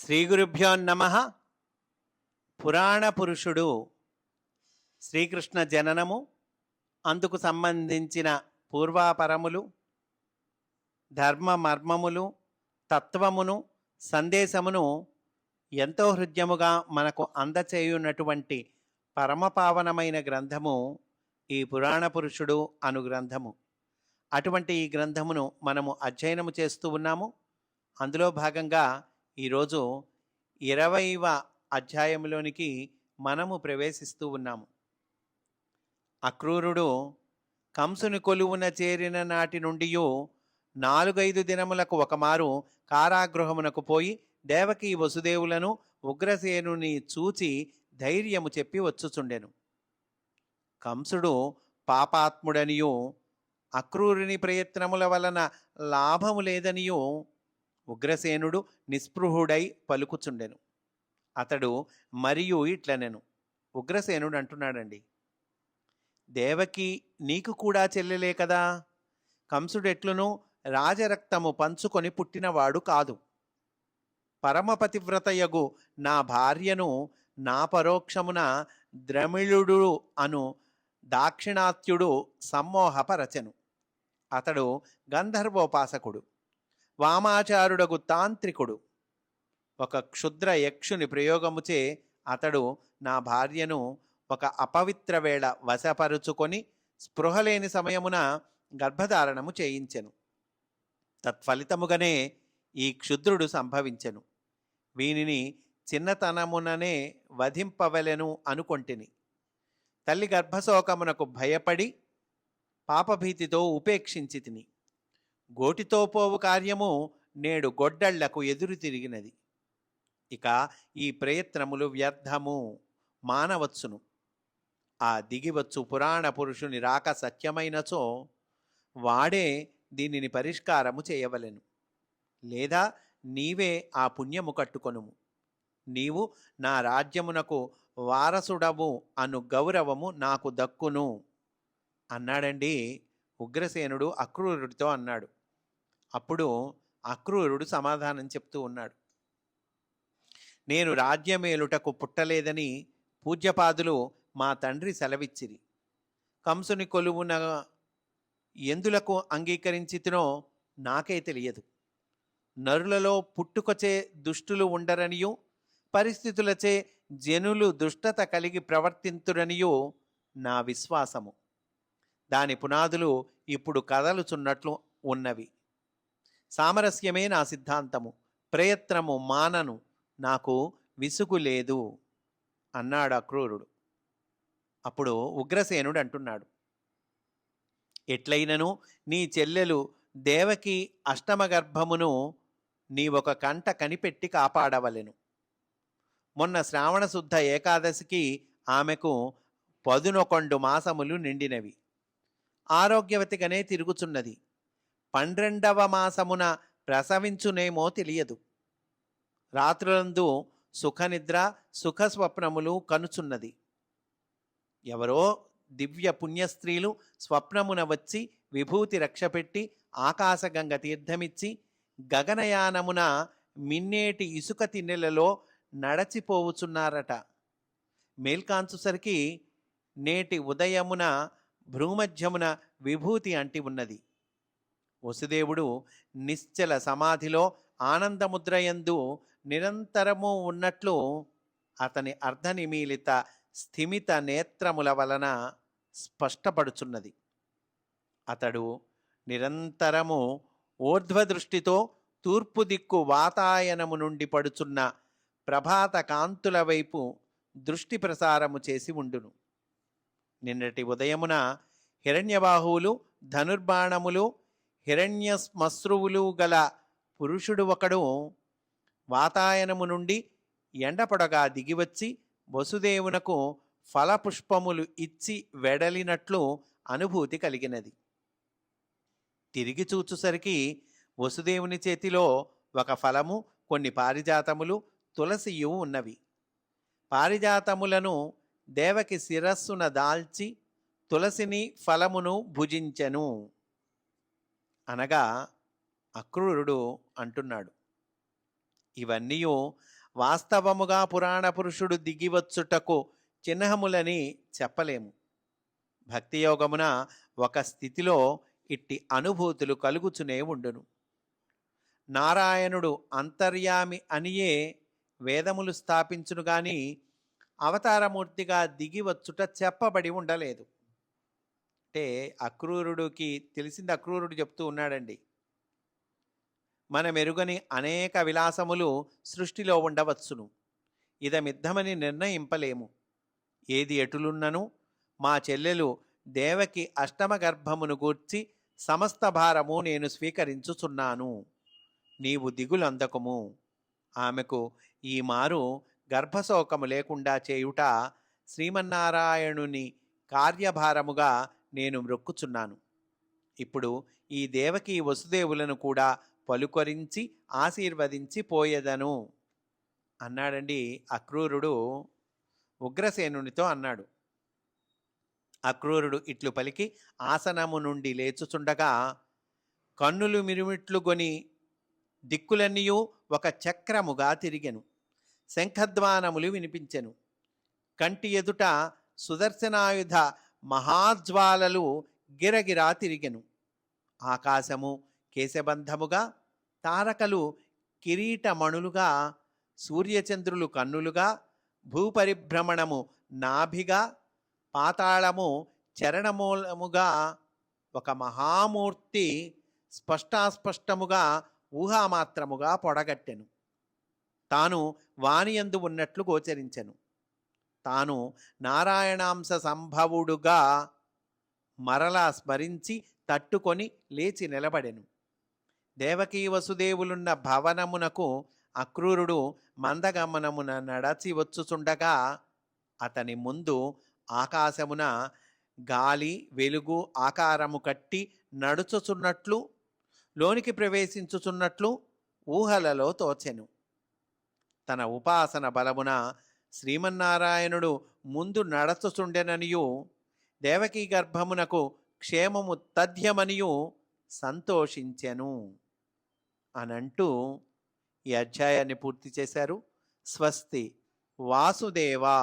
శ్రీ గురుభ్యో నమః. పురాణ పురుషుడు శ్రీకృష్ణ జననము, అందుకు సంబంధించిన పూర్వాపరములు, ధర్మ మర్మములు, తత్వమును, సందేశమును ఎంతో హృద్యముగా మనకు అందచేయున్నటువంటి పరమపావనమైన గ్రంథము ఈ పురాణ పురుషుడు అను గ్రంథము. అటువంటి ఈ గ్రంథమును మనము అధ్యయనము చేస్తూ ఉన్నాము. అందులో భాగంగా ఈరోజు 20వ అధ్యాయంలోనికి మనము ప్రవేశిస్తూ ఉన్నాము. అక్రూరుడు కంసుని కొలువున చేరిన నాటి నుండి 4-5 దినములకు ఒకమారు కారాగృహమునకు పోయి దేవకీ వసుదేవులను ఉగ్రసేనుని చూచి ధైర్యము చెప్పి వచ్చుచుండెను. కంసుడు పాపాత్ముడనియు అక్రూరుని ప్రయత్నముల వలన లాభము లేదనియు ఉగ్రసేనుడు నిస్పృహుడై పలుకుచుండెను. అతడు మరియు ఇట్లనెను. ఉగ్రసేనుడు అంటున్నాడండి, దేవకి నీకు కూడా చెల్లెలే కదా. కంసుడెట్లును రాజరక్తము పంచుకొని పుట్టినవాడు కాదు. పరమపతివ్రతయగు నా భార్యను నా పరోక్షమున ద్రమిళుడు అను దాక్షిణాత్యుడు సమ్మోహపరచెను. అతడు గంధర్వోపాసకుడు, వామాచారుడగు తాంత్రికుడు. ఒక క్షుద్ర యక్షుని ప్రయోగముచే అతడు నా భార్యను ఒక అపవిత్ర వేళ వశపరుచుకొని స్పృహలేని సమయమున గర్భధారణము చేయించెను. తత్ఫలితముగానే ఈ క్షుద్రుడు సంభవించెను. వీనిని చిన్నతనముననే వధింపవలెను అనుకొంటిని. తల్లి గర్భశోకమునకు భయపడి పాపభీతితో ఉపేక్షించి తిని. గోటితో పోవు కార్యము నేడు గొడ్డళ్లకు ఎదురు తిరిగినది. ఇక ఈ ప్రయత్నములు వ్యర్థము, మానవచ్చును. ఆ దిగివచ్చు పురాణ పురుషుని రాక సత్యమైనచో వాడే దీనిని పరిష్కారము చేయవలెను. లేదా నీవే ఆ పుణ్యము కట్టుకొనుము. నీవు నా రాజ్యమునకు వారసుడవు అను గౌరవము నాకు దక్కును అన్నాడండి ఉగ్రసేనుడు అక్రూరుడితో అన్నాడు. అప్పుడు అక్రూరుడు సమాధానం చెప్తూ ఉన్నాడు. నేను రాజ్యమేలుటకు పుట్టలేదని పూజ్యపాదులు మా తండ్రి సెలవిచ్చిరి. కంసుని కొలువున ఎందులకు అంగీకరించితినో నాకే తెలియదు. నరులలో పుట్టుకొచ్చే దుష్టులు ఉండరనియు పరిస్థితులచే జనులు దుష్టత కలిగి ప్రవర్తింతురనియు నా విశ్వాసము. దాని పునాదులు ఇప్పుడు కదలుచున్నట్లు ఉన్నవి. సామరస్యమే నా సిద్ధాంతము. ప్రయత్నము మానను, నాకు విసుగు లేదు అన్నాడు అక్రూరుడు. అప్పుడు ఉగ్రసేనుడు అంటున్నాడు, ఎట్లయినను నీ చెల్లెలు దేవకి అష్టమ గర్భమును నీవొక కంట కనిపెట్టి కాపాడవలెను. మొన్న శ్రావణ శుద్ధ ఏకాదశికి ఆమెకు 11 మాసములు నిండినవి. ఆరోగ్యవతిగానే తిరుగుచున్నది. 12వ మాసమున ప్రసవించునేమో తెలియదు. రాత్రులందు సుఖనిద్ర సుఖస్వప్నములు కనుచున్నది. ఎవరో దివ్య పుణ్యస్త్రీలు స్వప్నమున వచ్చి విభూతి రక్షపెట్టి ఆకాశగంగ తీర్థమిచ్చి గగనయానమున మిన్నేటి ఇసుక తిన్నెలలో నడచిపోవుచున్నారట. మేల్కాంచుసరికి నేటి ఉదయమున భ్రూమధ్యమున విభూతి అంటి ఉన్నది. వసుదేవుడు నిశ్చల సమాధిలో ఆనందముద్రయందు నిరంతరము ఉన్నట్లు అతని అర్ధనిమీలిత స్థిమిత నేత్రముల వలన స్పష్టపడుచున్నది. అతడు నిరంతరము ఊర్ధ్వదృష్టితో తూర్పు దిక్కు వాతాయనము నుండి పడుచున్న ప్రభాత కాంతుల వైపు దృష్టి ప్రసారము చేసి ఉండును. నిన్నటి ఉదయమున హిరణ్యబాహువులు, ధనుర్బాణములు, హిరణ్యశ్మశ్రువులు గల పురుషుడు ఒకడు వాతాయనము నుండి ఎండపొడగా దిగివచ్చి వసుదేవునకు ఫలపుష్పములు ఇచ్చి వెడలినట్లు అనుభూతి కలిగినది. తిరిగి చూచుసరికి వసుదేవుని చేతిలో ఒక ఫలము, కొన్ని పారిజాతములు, తులసియు ఉన్నవి. పారిజాతములను దేవకి శిరస్సున దాల్చి తులసిని ఫలమును భుజించెను అనగా అక్రూరుడు అంటున్నాడు, ఇవన్నీ వాస్తవముగా పురాణ పురుషుడు దిగివచ్చుటకు చిహ్నములని చెప్పలేము. భక్తియోగమున ఒక స్థితిలో ఇట్టి అనుభూతులు కలుగుచునే ఉండును. నారాయణుడు అంతర్యామి అనియే వేదములు స్థాపించును గాని అవతారమూర్తిగా దిగివచ్చుట చెప్పబడి ఉండలేదు. అంటే అక్రూరుడికి తెలిసింది అక్రూరుడు చెప్తూ ఉన్నాడండి. మనమెరుగని అనేక విలాసములు సృష్టిలో ఉండవచ్చును, ఇదమిద్దమని నిర్ణయింపలేము. ఏది ఎటులున్నను మా చెల్లెలు దేవకి అష్టమ గర్భమును గూర్చి సమస్త భారము నేను స్వీకరించుచున్నాను. నీవు దిగులందకము. ఆమెకు ఈ మారు గర్భశోకము లేకుండా చేయుట శ్రీమన్నారాయణుని కార్యభారముగా నేను మ్రొక్కుచున్నాను. ఇప్పుడు ఈ దేవకి వసుదేవులను కూడా పలుకరించి ఆశీర్వదించి పోయేదను అన్నాడండి. అక్రూరుడు ఉగ్రసేనునితో అన్నాడు. అక్రూరుడు ఇట్లు పలికి ఆసనము నుండి లేచుచుండగా కన్నులు మిరుమిట్లు గొని దిక్కులన్నీయూ ఒక చక్రముగా తిరిగెను. శంఖధ్వానములు వినిపించెను. కంటి ఎదుట సుదర్శనాయుధ మహాజ్వాలలు గిరగిరా తిరిగెను. ఆకాశము కేశబంధముగా, తారకలు కిరీటమణులుగా, సూర్యచంద్రులు కన్నులుగా, భూపరిభ్రమణము నాభిగా, పాతాళము చరణమూలముగా ఒక మహామూర్తి స్పష్టాస్పష్టముగా ఊహామాత్రముగా పొడగట్టెను. తాను వానియందు ఉన్నట్లు గోచరించెను. తాను నారాయణాంశ సంభవుడుగా మరలా స్మరించి తట్టుకొని లేచి నిలబడెను. దేవకీ వసుదేవులున్న భవనమునకు అక్రూరుడు మందగమనమున నడచి వచ్చుచుండగా అతని ముందు ఆకాశమున గాలి వెలుగు ఆకారము కట్టి నడుచుచున్నట్లు, లోనికి ప్రవేశించుచున్నట్లు ఊహలలో తోచెను. తన ఉపాసన బలమున శ్రీమన్నారాయణుడు ముందు నడచుచుండెననియు, దేవకీ గర్భమునకు క్షేమము తథ్యమనియు సంతోషించెను అనంటూ ఈ అధ్యాయాన్ని పూర్తి చేశారు. స్వస్తి వాసుదేవా.